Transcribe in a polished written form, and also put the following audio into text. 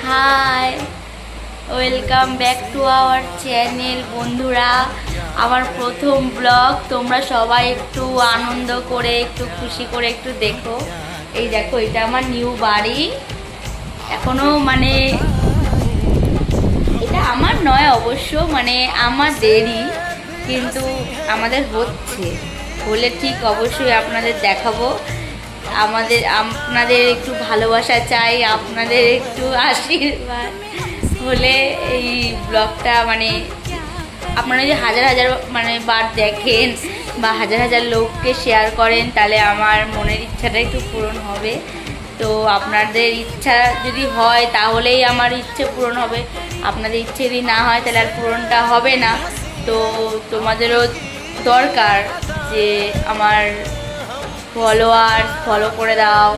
High, welcome back to our channel. বন্ধুরা, আমার প্রথম ব্লগ, তোমরা সবাই একটু আনন্দ করে, একটু খুশি করে একটু দেখো। এই দেখো, এটা আমার নিউ বাড়ি। এখনো মানে এটা আমার নয় অবশ্য, মানে আমার দেরি, কিন্তু আমাদের হলে ঠিক অবশ্যই আপনাদের দেখাবো। আপনাদের একটু ভালোবাসা চাই, আপনাদের একটু আশীর্বাদ হলে এই ব্লগটা মানে আপনারা যদি হাজার হাজার বার দেখেন বা হাজার হাজার লোককে শেয়ার করেন, তাহলে আমার মনের ইচ্ছাটা একটু পূরণ হবে। তো আপনাদের ইচ্ছা যদি হয় তাহলেই আমার ইচ্ছে পূরণ হবে, আপনাদের ইচ্ছে যদি না হয় তাহলে আর পূরণটা হবে না। তো তোমাদেরও দরকার যে আমার ফলো করে দাও।